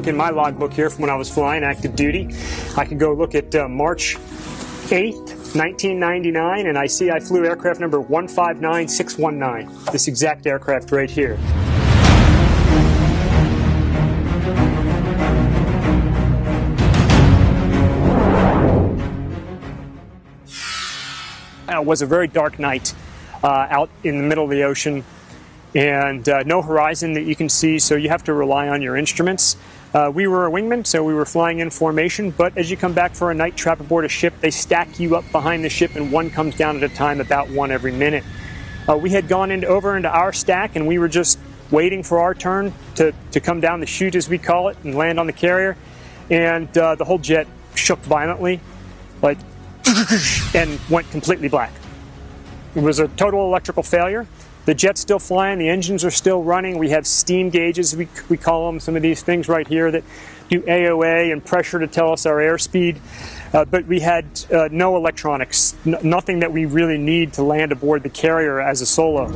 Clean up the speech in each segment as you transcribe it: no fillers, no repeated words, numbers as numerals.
look in my logbook here from when I was flying active duty. I can go look at March 8th, 1999, and I see I flew aircraft number 159619, this exact aircraft right here. It was a very dark night out in the middle of the ocean, and no horizon that you can see, so you have to rely on your instruments. We were a wingman, so we were flying in formation, but as you come back for a night trap aboard a ship, they stack you up behind the ship, and one comes down at a time, about one every minute. We had gone over into our stack, and we were just waiting for our turn to come down the chute, as we call it, and land on the carrier, and the whole jet shook violently, like, and went completely black. It was a total electrical failure. The jet's still flying, the engines are still running. We have steam gauges, we call them, some of these things right here that do AOA and pressure to tell us our airspeed. But we had no electronics, nothing that we really need to land aboard the carrier as a solo.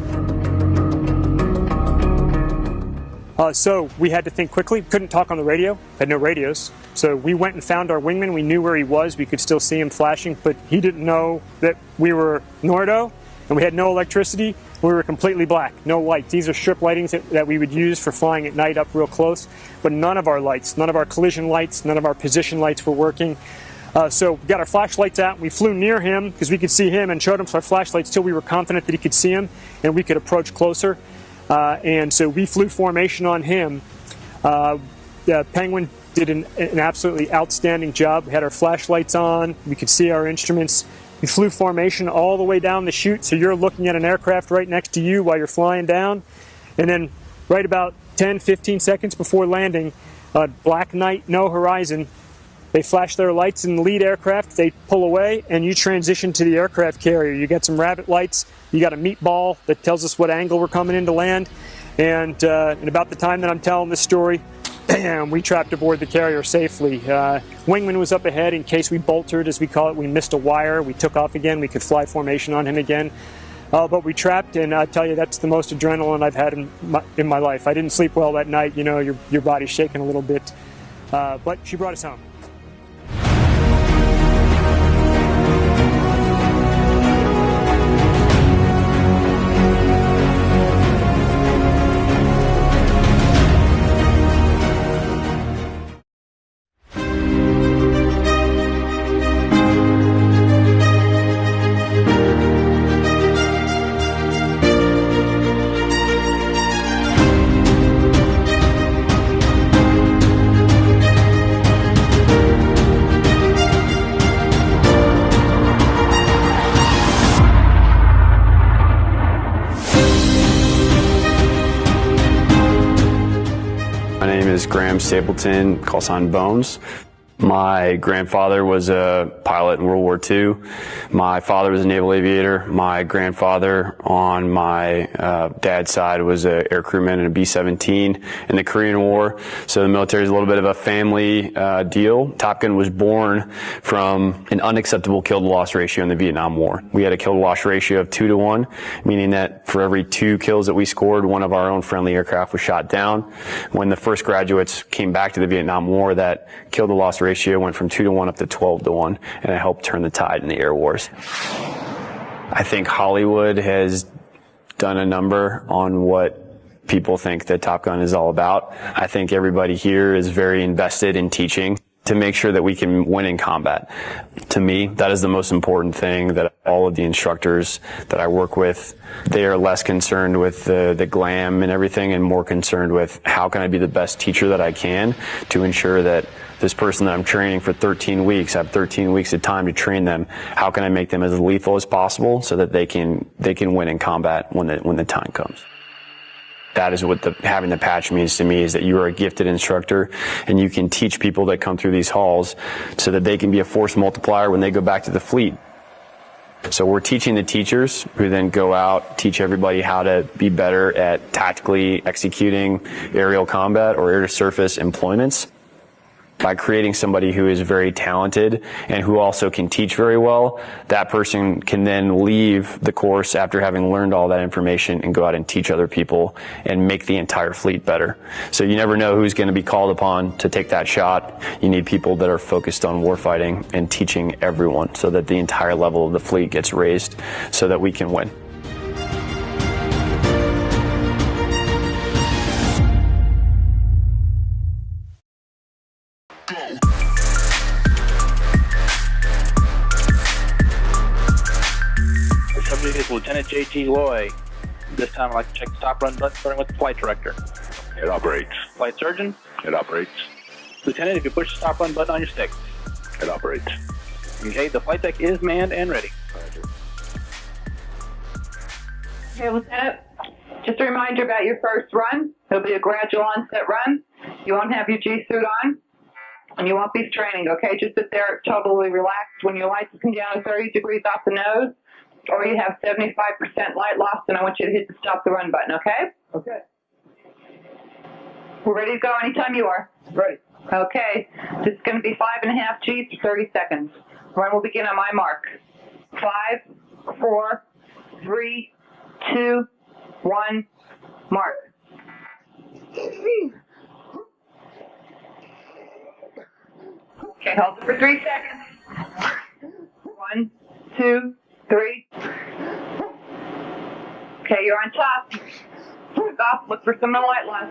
So we had to think quickly. Couldn't talk on the radio, had no radios. So we went and found our wingman. We knew where he was. We could still see him flashing, but he didn't know that we were Nordo, and we had no electricity. We were completely black, no lights. These are strip lightings that we would use for flying at night up real close, but none of our lights, none of our collision lights, none of our position lights were working. So we got our flashlights out. We flew near him because we could see him and showed him our flashlights till we were confident that he could see him and we could approach closer. And so we flew formation on him. The Penguin did an absolutely outstanding job. We had our flashlights on. We could see our instruments. We flew formation all the way down the chute, so you're looking at an aircraft right next to you while you're flying down. And then right about 10, 15 seconds before landing, black night, no horizon, they flash their lights in the lead aircraft, they pull away, and you transition to the aircraft carrier. You got some rabbit lights, you got a meatball that tells us what angle we're coming in to land, and about the time that I'm telling this story, we trapped aboard the carrier safely. Wingman was up ahead in case we boltered, as we call it. We missed a wire, we took off again, we could fly formation on him again. But we trapped, and I tell you, that's the most adrenaline I've had in my life. I didn't sleep well that night, you know, your body's shaking a little bit. But she brought us home. My name is Graham Stapleton, call sign Bones. My grandfather was a pilot in World War II. My father was a naval aviator. My grandfather on my dad's side was an air crewman in a B-17 in the Korean War. So the military is a little bit of a family deal. Top Gun was born from an unacceptable kill-to-loss ratio in the Vietnam War. We had a kill-to-loss ratio of 2-to-1, meaning that for every 2 kills that we scored, one of our own friendly aircraft was shot down. When the first graduates came back to the Vietnam War, that kill-to-loss ratio went from 2-to-1 up to 12-to-1, and it helped turn the tide in the air wars. I think Hollywood has done a number on what people think that Top Gun is all about. I think everybody here is very invested in teaching to make sure that we can win in combat. To me, that is the most important thing, that all of the instructors that I work with, they are less concerned with the glam and everything and more concerned with how can I be the best teacher that I can to ensure that this person that I'm training for 13 weeks, I have 13 weeks of time to train them. How can I make them as lethal as possible so that they can win in combat when the time comes? That is what having the patch means to me, is that you are a gifted instructor and you can teach people that come through these halls so that they can be a force multiplier when they go back to the fleet. So we're teaching the teachers who then go out, teach everybody how to be better at tactically executing aerial combat or air-to-surface employments. By creating somebody who is very talented and who also can teach very well, that person can then leave the course after having learned all that information and go out and teach other people and make the entire fleet better. So you never know who's going to be called upon to take that shot. You need people that are focused on warfighting and teaching everyone so that the entire level of the fleet gets raised so that we can win. Subject is Lieutenant J.T. Loy. This time I'd like to check the stop run button starting with the flight director. It operates. Flight surgeon. It operates. Lieutenant, if you push the stop run button on your stick. It operates. Okay, the flight deck is manned and ready. Okay, Lieutenant, just a reminder about your first run. It'll be a gradual onset run. You won't have your G-suit on, and you won't be straining, okay? Just sit there totally relaxed when your lights come down to 30 degrees off the nose, or you have 75% light loss, and I want you to hit the stop the run button, okay? Okay. We're ready to go anytime you are. Ready. Okay, this is going to be 5.5 Gs for 30 seconds. Run will begin on my mark. 5, 4, 3, 2, 1, mark. Okay, hold it for 3 seconds. 1, 2, 3. Okay, you're on top. Look off, look for some light loss.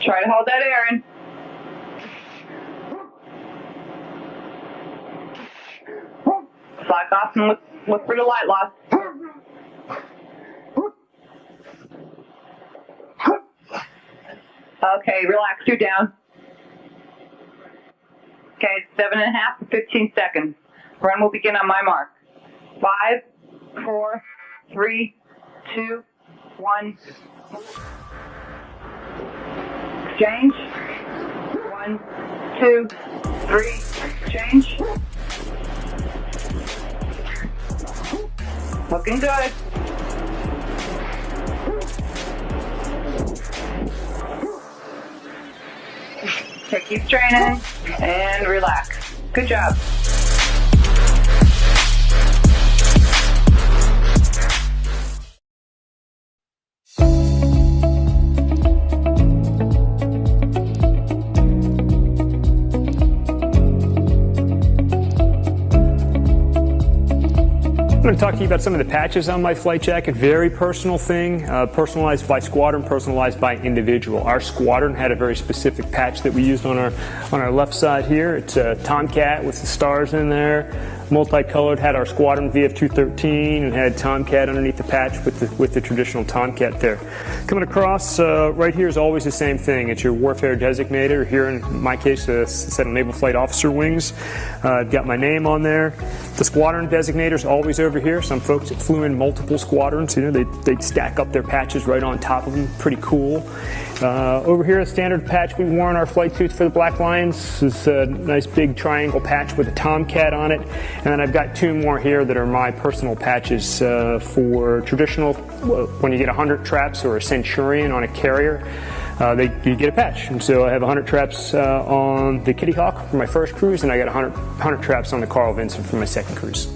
Try to hold that air in. Slack off and look for the light loss. Okay, relax, you're down. Okay, it's 7.5 to 15 seconds. Run will begin on my mark. 5, 4, 3, 2, 1. Exchange. 1, 2, 3. Change. Looking good. Okay, keep training and relax. Good job. I'm going to talk to you about some of the patches on my flight jacket. Very personal thing, personalized by squadron, personalized by individual. Our squadron had a very specific patch that we used on our left side here. It's a Tomcat with the stars in there, multicolored. Had our squadron VF-213 and had Tomcat underneath the patch with the traditional Tomcat there. Coming across right here is always the same thing. It's your warfare designator. Here in my case, a set of Naval Flight Officer wings. I've got my name on there. The squadron designator is always over here. Some folks that flew in multiple squadrons, you know, they'd stack up their patches right on top of them. Pretty cool. Over here, a standard patch we wore on our flight suits for the Black Lions. This is a nice big triangle patch with a Tomcat on it. And then I've got 2 more here that are my personal patches for traditional, when you get 100 traps or a Centurion on a carrier. You get a patch. And so I have 100 traps on the Kitty Hawk for my first cruise, and I got 100 traps on the Carl Vinson for my second cruise.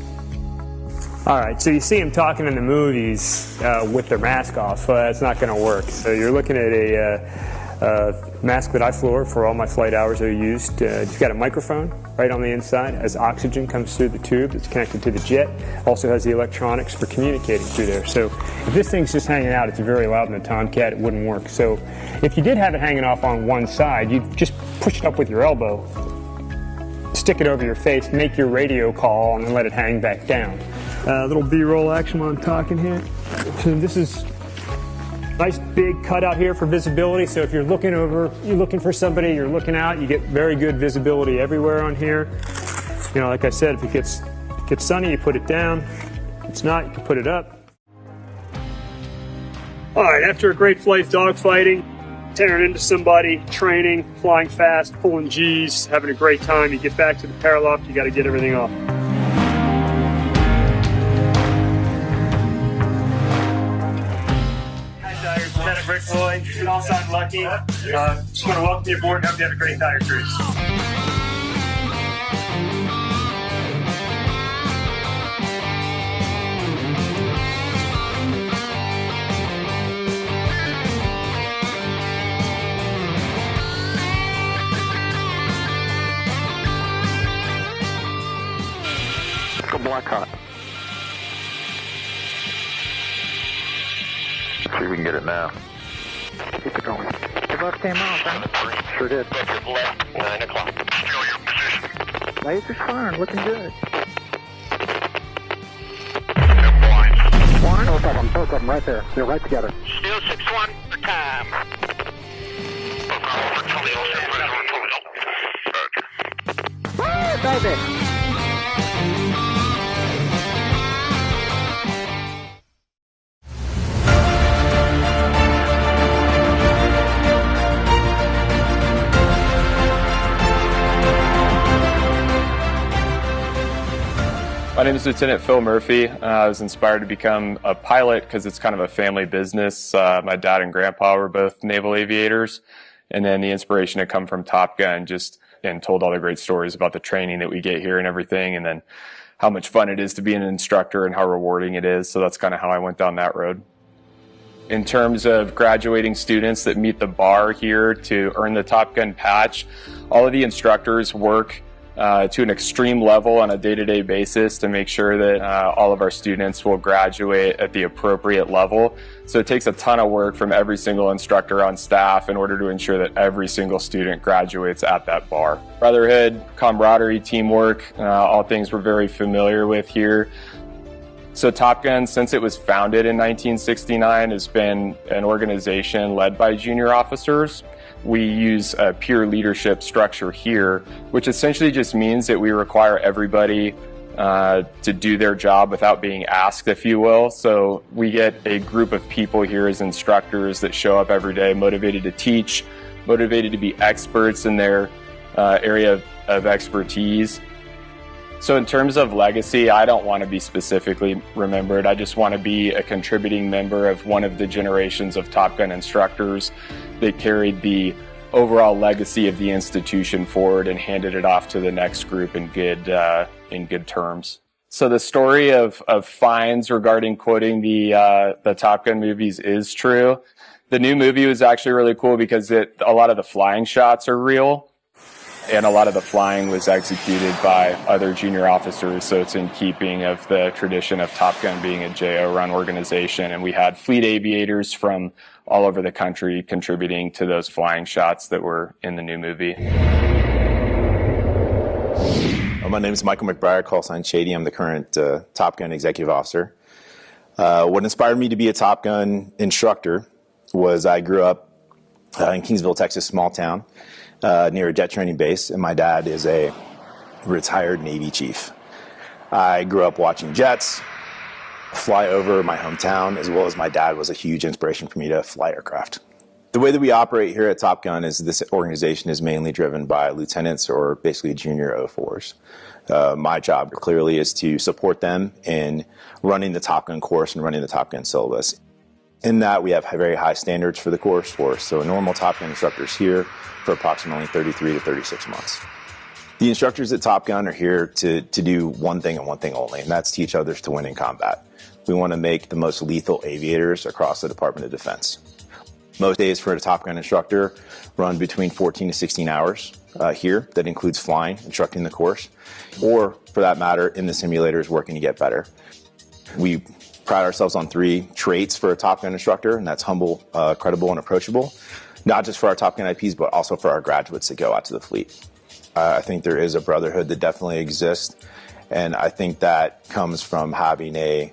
All right, so you see them talking in the movies with their mask off. It's not going to work. So you're looking at a mask that I flew for all my flight hours I used. It's got a microphone right on the inside as oxygen comes through the tube. It's connected to the jet. Also has the electronics for communicating through there. So if this thing's just hanging out, it's very loud in the Tomcat, it wouldn't work. So if you did have it hanging off on one side, you'd just push it up with your elbow, stick it over your face, make your radio call, and then let it hang back down. Little B-roll action while I'm talking here. So this is nice big cutout here for visibility. So if you're looking for somebody, you're looking out, you get very good visibility everywhere on here. You know, like I said, if it gets sunny, you put it down. If it's not, you can put it up. All right, after a great flight dogfighting, tearing into somebody, training, flying fast, pulling G's, having a great time, you get back to the paraloft, you got to get everything off. Rick Roy, call sign Lucky. Just want to welcome you aboard and hope you have a great tire cruise. Go black hot. See if we can get it now. Keep it going. The bus came off, huh? Sure did. Left, 9 o'clock. Still your position. Laser's firing, looking good. Blind. Both of them right there. They're right together. Still 6-1 for time. Woo, baby! My name is Lieutenant Phil Murphy. I was inspired to become a pilot because it's kind of a family business. My dad and grandpa were both naval aviators, and then the inspiration had come from Top Gun, just and told all the great stories about the training that we get here and everything, and then how much fun it is to be an instructor and how rewarding it is. So that's kind of how I went down that road. In terms of graduating students that meet the bar here to earn the Top Gun patch, all of the instructors work to an extreme level on a day-to-day basis to make sure that all of our students will graduate at the appropriate level. So it takes a ton of work from every single instructor on staff in order to ensure that every single student graduates at that bar. Brotherhood, camaraderie, teamwork, all things we're very familiar with here. So Top Gun, since it was founded in 1969, has been an organization led by junior officers. We use a peer leadership structure here, which essentially just means that we require everybody to do their job without being asked, if you will. So we get a group of people here as instructors that show up every day motivated to teach, motivated to be experts in their area of expertise. So in terms of legacy, I don't want to be specifically remembered. I just want to be a contributing member of one of the generations of Top Gun instructors that carried the overall legacy of the institution forward and handed it off to the next group in good terms. So the story of fines regarding quoting the Top Gun movies is true. The new movie was actually really cool because a lot of the flying shots are real. And a lot of the flying was executed by other junior officers, so it's in keeping of the tradition of Top Gun being a JO-run organization. And we had fleet aviators from all over the country contributing to those flying shots that were in the new movie. My name is Michael McBride, call sign Shady. I'm the current Top Gun executive officer. What inspired me to be a Top Gun instructor was I grew up in Kingsville, Texas, small town. Near a jet training base, and my dad is a retired Navy chief. I grew up watching jets fly over my hometown, as well as my dad was a huge inspiration for me to fly aircraft. The way that we operate here at Top Gun is this organization is mainly driven by lieutenants or basically junior 04s. My job clearly is to support them in running the Top Gun course and running the Top Gun syllabus. In that, we have very high standards for the course. So a normal Top Gun instructor is here for approximately 33 to 36 months. The instructors at Top Gun are here to do one thing and one thing only, and that's teach others to win in combat. We want to make the most lethal aviators across the Department of Defense. Most days for a Top Gun instructor run between 14 to 16 hours here. That includes flying, instructing the course, or for that matter, in the simulators working to get better. We pride ourselves on 3 traits for a Top Gun instructor, and that's humble, credible, and approachable. Not just for our Top Gun IPs, but also for our graduates that go out to the fleet. I think there is a brotherhood that definitely exists, and I think that comes from having a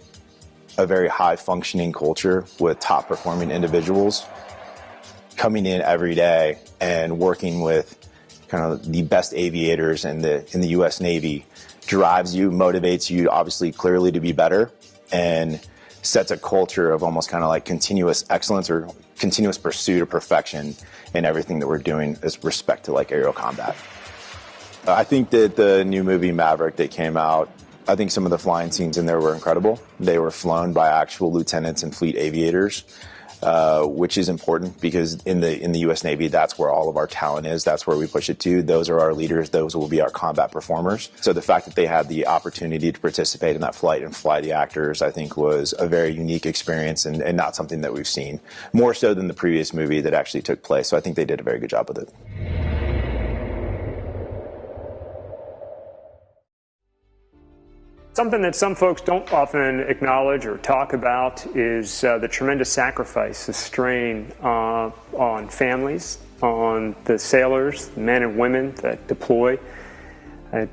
very high-functioning culture with top-performing individuals coming in every day and working with kind of the best aviators in the U.S. Navy drives you, motivates you, obviously, clearly to be better, and sets a culture of almost kind of like continuous excellence or continuous pursuit of perfection in everything that we're doing with respect to like aerial combat. I think that the new movie Maverick that came out, I think some of the flying scenes in there were incredible. They were flown by actual lieutenants and fleet aviators. which is important because in the U.S. Navy, that's where all of our talent is. That's where we push it to. Those are our leaders. Those will be our combat performers. So the fact that they had the opportunity to participate in that flight and fly the actors, I think, was a very unique experience and not something that we've seen, more so than the previous movie that actually took place. So I think they did a very good job with it. Something that some folks don't often acknowledge or talk about is the tremendous sacrifice, the strain on families, on the sailors, the men and women that deploy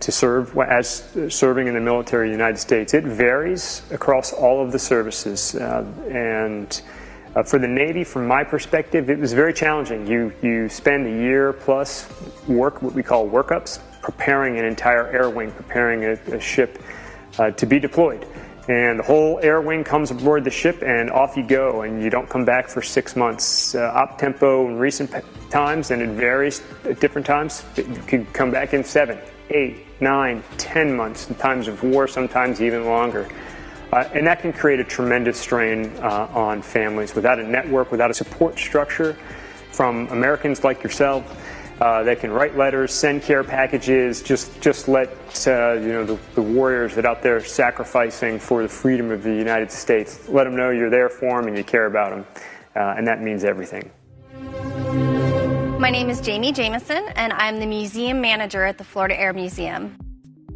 to serve as serving in the military of the United States. It varies across all of the services, and for the Navy, from my perspective, it was very challenging. You spend a year plus what we call workups, preparing an entire air wing, preparing a ship to be deployed. And the whole air wing comes aboard the ship and off you go, and you don't come back for 6 months. Op tempo in recent times, and it varies at different times, you could come back in 7, 8, 9, 10 months in times of war, sometimes even longer. And that can create a tremendous strain on families. Without a network, without a support structure from Americans like yourself, that can write letters, send care packages, just let the warriors that are out there sacrificing for the freedom of the United States, let them know you're there for them and you care about them, and that means everything. My name is Jamie Jameson, and I'm the museum manager at the Florida Air Museum.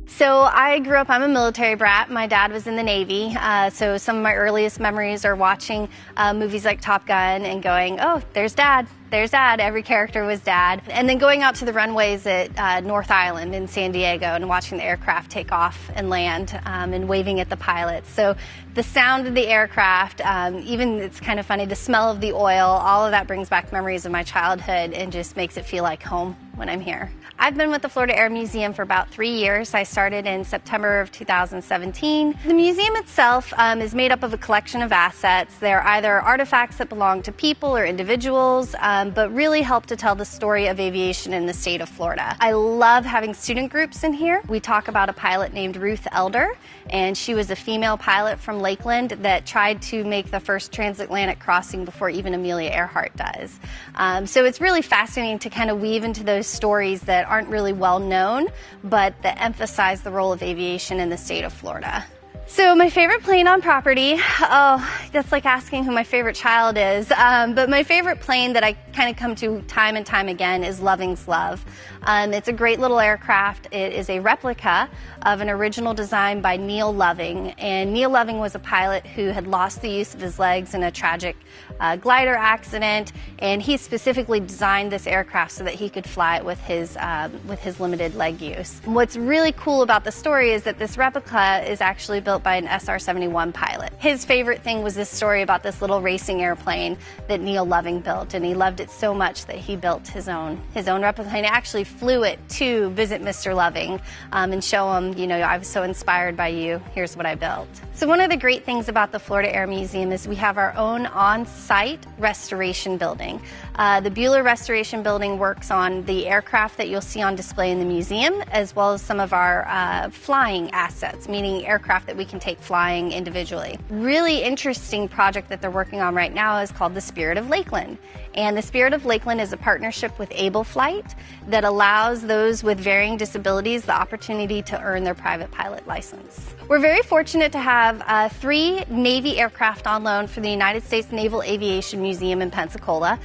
So I grew up, I'm a military brat. My dad was in the Navy, so some of my earliest memories are watching movies like Top Gun and going, oh, there's Dad. There's Dad. Every character was Dad. And then going out to the runways at North Island in San Diego and watching the aircraft take off and land and waving at the pilots. So the sound of the aircraft, even it's kind of funny, the smell of the oil, all of that brings back memories of my childhood and just makes it feel like home when I'm here. I've been with the Florida Air Museum for about 3 years. I started in September of 2017. The museum itself is made up of a collection of assets. They're either artifacts that belong to people or individuals, but really help to tell the story of aviation in the state of Florida. I love having student groups in here. We talk about a pilot named Ruth Elder, and she was a female pilot from Lakeland that tried to make the first transatlantic crossing before even Amelia Earhart does. So it's really fascinating to kind of weave into those stories that aren't really well known, but that emphasize the role of aviation in the state of Florida. So my favorite plane on property, oh, that's like asking who my favorite child is, but my favorite plane that I kind of come to time and time again is Loving's Love. It's a great little aircraft. It is a replica of an original design by Neil Loving, and Neil Loving was a pilot who had lost the use of his legs in a tragic glider accident, and he specifically designed this aircraft so that he could fly it with his limited leg use. What's really cool about the story is that this replica is actually built by an SR-71 pilot. His favorite thing was this story about this little racing airplane that Neil Loving built, and he loved it so much that he built his own replica. He actually flew it to visit Mr. Loving and show him, I was so inspired by you, here's what I built. So one of the great things about the Florida Air Museum is we have our own on-site restoration building. The Bueller Restoration Building works on the aircraft that you'll see on display in the museum, as well as some of our flying assets, meaning aircraft that we can take flying individually. Really interesting project that they're working on right now is called the Spirit of Lakeland. And the Spirit of Lakeland is a partnership with Able Flight that allows those with varying disabilities the opportunity to earn their private pilot license. We're very fortunate to have 3 Navy aircraft on loan for the United States Naval Aviation Museum in Pensacola.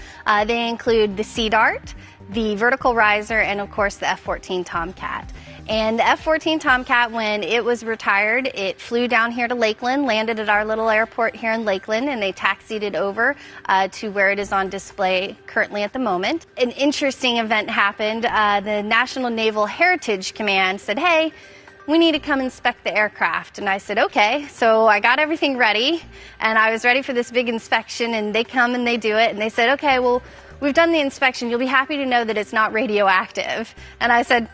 They include the Sea Dart, the Vertical Riser, and of course the F-14 Tomcat. And the F-14 Tomcat, when it was retired, it flew down here to Lakeland, landed at our little airport here in Lakeland, and they taxied it over to where it is on display currently at the moment. An interesting event happened. The National Naval Heritage Command said, hey, we need to come inspect the aircraft. And I said, okay. So I got everything ready, and I was ready for this big inspection, and they come and they do it, and they said, okay, well, we've done the inspection. You'll be happy to know that it's not radioactive. And I said,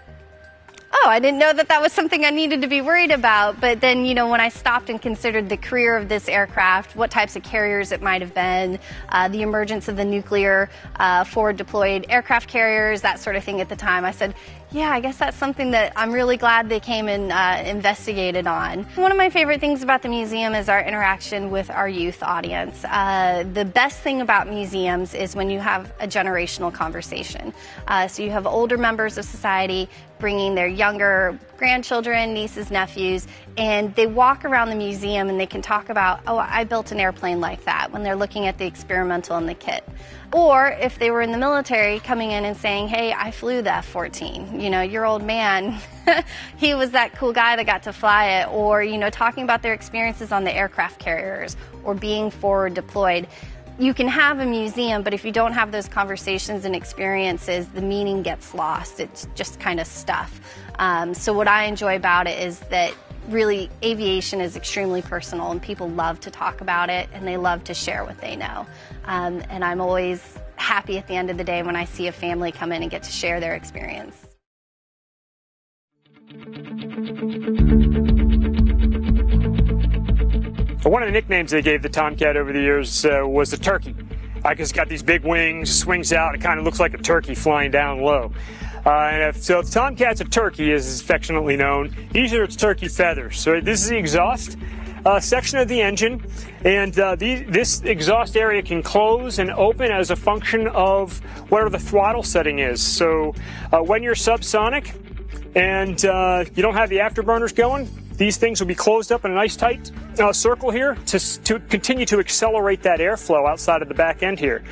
oh, I didn't know that that was something I needed to be worried about. But then, when I stopped and considered the career of this aircraft, what types of carriers it might have been, the emergence of the nuclear forward deployed aircraft carriers, that sort of thing at the time, I said, Yeah, I guess that's something that I'm really glad they came and investigated on. One of my favorite things about the museum is our interaction with our youth audience. The best thing about museums is when you have a generational conversation. So you have older members of society bringing their younger grandchildren, nieces, nephews, and they walk around the museum and they can talk about, oh, I built an airplane like that, when they're looking at the experimental and the kit. Or if they were in the military, coming in and saying, hey, I flew the F-14. You know, your old man, he was that cool guy that got to fly it. Or, you know, talking about their experiences on the aircraft carriers or being forward deployed. You can have a museum, but if you don't have those conversations and experiences, the meaning gets lost. It's just kind of stuff. So what I enjoy about it is that really aviation is extremely personal and people love to talk about it and they love to share what they know. And I'm always happy at the end of the day when I see a family come in and get to share their experience. One of the nicknames they gave the Tomcat over the years was the turkey. Because it's got these big wings, swings out, it kind of looks like a turkey flying down low. So if the Tomcat's a turkey, as is affectionately known, usually it's turkey feathers. So this is the exhaust section of the engine, and this exhaust area can close and open as a function of whatever the throttle setting is. So when you're subsonic and you don't have the afterburners going, these things will be closed up in a nice tight circle here to continue to accelerate that airflow outside of the back end here.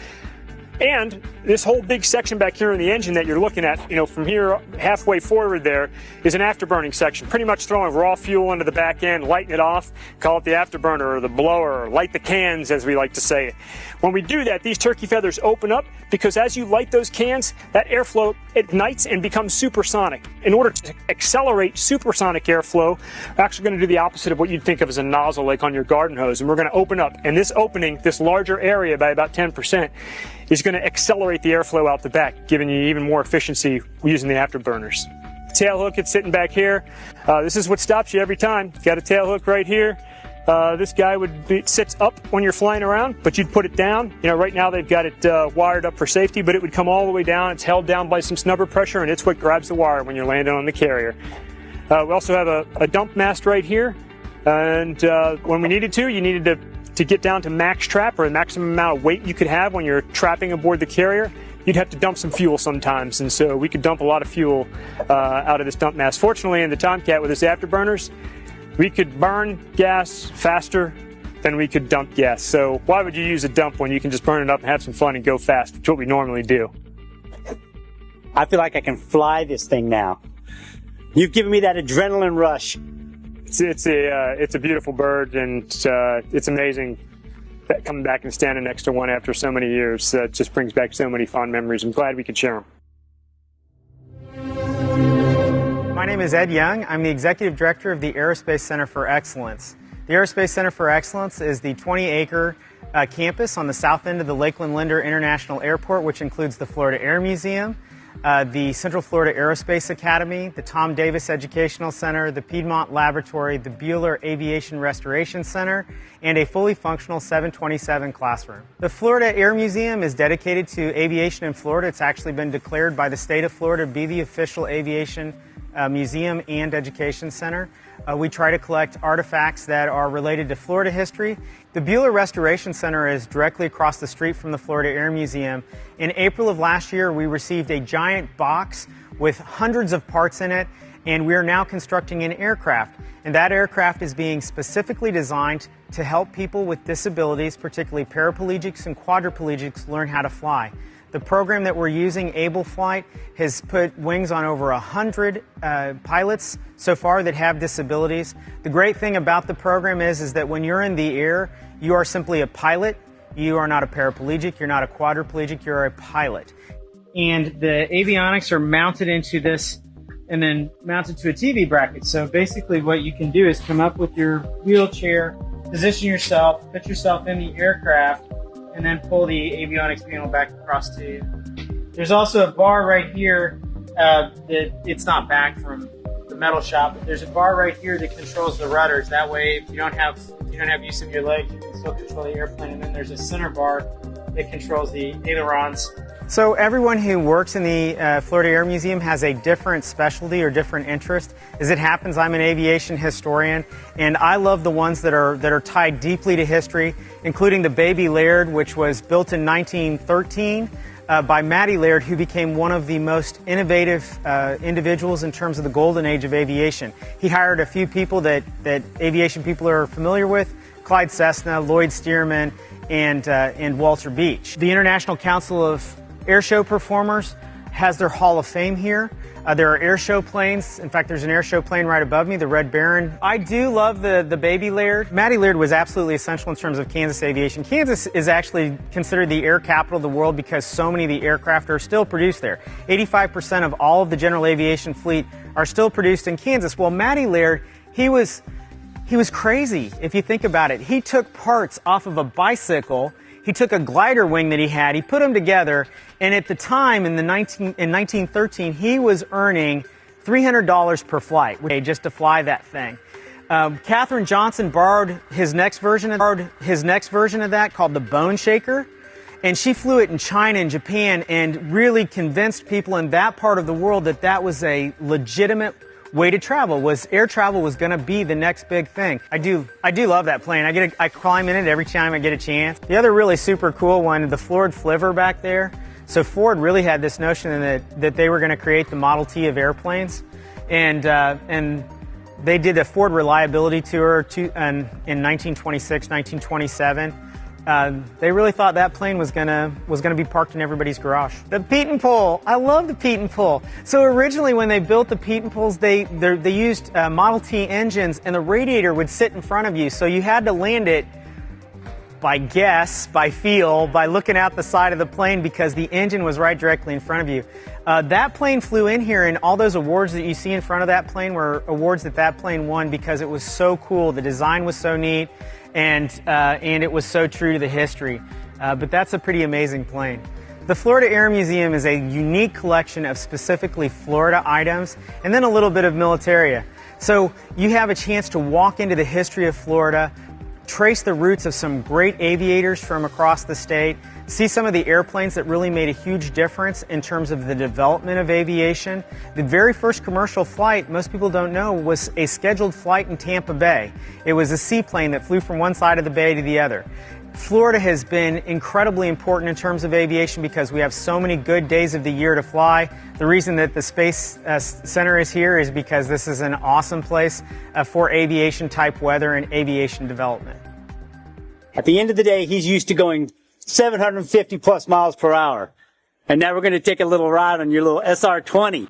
And this whole big section back here in the engine that you're looking at, you know, from here halfway forward there is an afterburning section, pretty much throwing raw fuel into the back end, lighting it off, call it the afterburner or the blower, or light the cans as we like to say. When we do that, these turkey feathers open up because as you light those cans, that airflow ignites and becomes supersonic. In order to accelerate supersonic airflow, we're actually going to do the opposite of what you'd think of as a nozzle like on your garden hose, and we're going to open up. And this opening, this larger area by about 10%, is going to accelerate the airflow out the back, giving you even more efficiency using the afterburners. Tail hook, it's sitting back here. This is what stops you every time. Got a tail hook right here. This guy sits up when you're flying around, but you'd put it down. You know, right now they've got it wired up for safety, but it would come all the way down. It's held down by some snubber pressure, and it's what grabs the wire when you're landing on the carrier. We also have a dump mast right here, and when we needed to, you needed to get down to max trap, or the maximum amount of weight you could have when you're trapping aboard the carrier, you'd have to dump some fuel sometimes, and so we could dump a lot of fuel out of this dump mast. Fortunately, in the Tomcat with its afterburners, we could burn gas faster than we could dump gas. So why would you use a dump when you can just burn it up and have some fun and go fast, which is what we normally do. I feel like I can fly this thing now. You've given me that adrenaline rush. It's a beautiful bird, and it's amazing that coming back and standing next to one after so many years. It just brings back so many fond memories. I'm glad we could share them. My name is Ed Young. I'm the Executive Director of the Aerospace Center for Excellence. The Aerospace Center for Excellence is the 20-acre campus on the south end of the Lakeland Linder International Airport, which includes the Florida Air Museum, the Central Florida Aerospace Academy, the Tom Davis Educational Center, the Piedmont Laboratory, the Bueller Aviation Restoration Center, and a fully functional 727 classroom. The Florida Air Museum is dedicated to aviation in Florida. It's actually been declared by the state of Florida to be the official aviation museum and education center. We try to collect artifacts that are related to Florida history. The Bueller Restoration Center is directly across the street from the Florida Air Museum. In April of last year, we received a giant box with hundreds of parts in it, and we are now constructing an aircraft. And that aircraft is being specifically designed to help people with disabilities, particularly paraplegics and quadriplegics, learn how to fly. The program that we're using, Able Flight, has put wings on over 100 pilots so far that have disabilities. The great thing about the program is that when you're in the air, you are simply a pilot. You are not a paraplegic, you're not a quadriplegic, you're a pilot. And the avionics are mounted into this and then mounted to a TV bracket. So basically what you can do is come up with your wheelchair, position yourself, put yourself in the aircraft, and then pull the avionics panel back across to you. There's also a bar right here that it's not back from the metal shop, but there's a bar right here that controls the rudders. That way, if you don't have use of your legs, you can still control the airplane. And then there's a center bar that controls the ailerons. So everyone who works in the Florida Air Museum has a different specialty or different interest. As it happens, I'm an aviation historian, and I love the ones that are tied deeply to history, including the Baby Laird, which was built in 1913 by Matty Laird, who became one of the most innovative individuals in terms of the golden age of aviation. He hired a few people that aviation people are familiar with: Clyde Cessna, Lloyd Stearman, and Walter Beach. The International Council of Airshow Performers has their Hall of Fame here. There are airshow planes. In fact, there's an airshow plane right above me, the Red Baron. I do love the Baby Laird. Matty Laird was absolutely essential in terms of Kansas aviation. Kansas is actually considered the air capital of the world because so many of the aircraft are still produced there. 85% of all of the general aviation fleet are still produced in Kansas. Well, Matty Laird, he was crazy if you think about it. He took parts off of a bicycle. He took a glider wing that he had, he put them together, and at the time, in 1913, he was earning $300 per flight just to fly that thing. Katherine Johnson borrowed his next version of that, called the Bone Shaker, and she flew it in China and Japan and really convinced people in that part of the world that that was a legitimate way to travel. Air travel was going to be the next big thing. I do love that plane. I climb in it every time I get a chance. The other really super cool one, the Ford Flivver back there. So Ford really had this notion that they were going to create the Model T of airplanes, and they did a Ford reliability tour in 1926, 1927. They really thought that plane was gonna be parked in everybody's garage. The Peyton Pole, I love the Peyton Pole. So originally, when they built the Peyton Poles, they used Model T engines, and the radiator would sit in front of you. So you had to land it by guess, by feel, by looking out the side of the plane because the engine was right directly in front of you. That plane flew in here, and all those awards that you see in front of that plane were awards that plane won because it was so cool. The design was so neat. And it was so true to the history. But that's a pretty amazing plane. The Florida Air Museum is a unique collection of specifically Florida items and then a little bit of militaria. So you have a chance to walk into the history of Florida, trace the roots of some great aviators from across the state, see some of the airplanes that really made a huge difference in terms of the development of aviation. The very first commercial flight, most people don't know, was a scheduled flight in Tampa Bay. It was a seaplane that flew from one side of the bay to the other. Florida has been incredibly important in terms of aviation because we have so many good days of the year to fly. The reason that the Space Center is here is because this is an awesome place for aviation type weather and aviation development. At the end of the day, he's used to going 750 plus miles per hour. And now we're going to take a little ride on your little SR-20.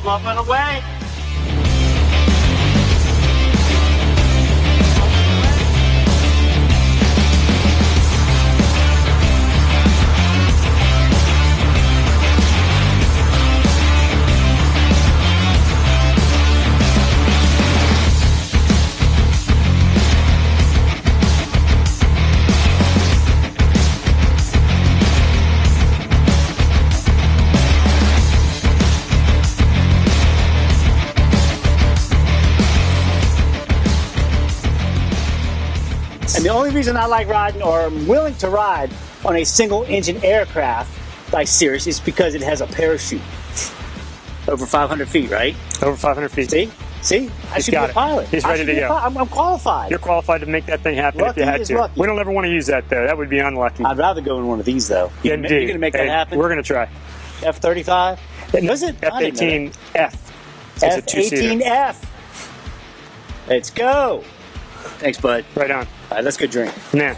Up and away. And the only reason I like riding, or I'm willing to ride, on a single-engine aircraft like Cirrus is because it has a parachute. Over 500 feet, right? Over 500 feet. See? I should be a pilot. He's ready to go. I'm qualified. You're qualified to make that thing happen if you had to. Lucky. We don't ever want to use that, though. That would be unlucky. I'd rather go in one of these, though. You're going to make that happen? We're going to try. F-35? Was it? F-18F. F-18F. Let's go. Thanks, bud. Right on. All right, let's go drink. Nah.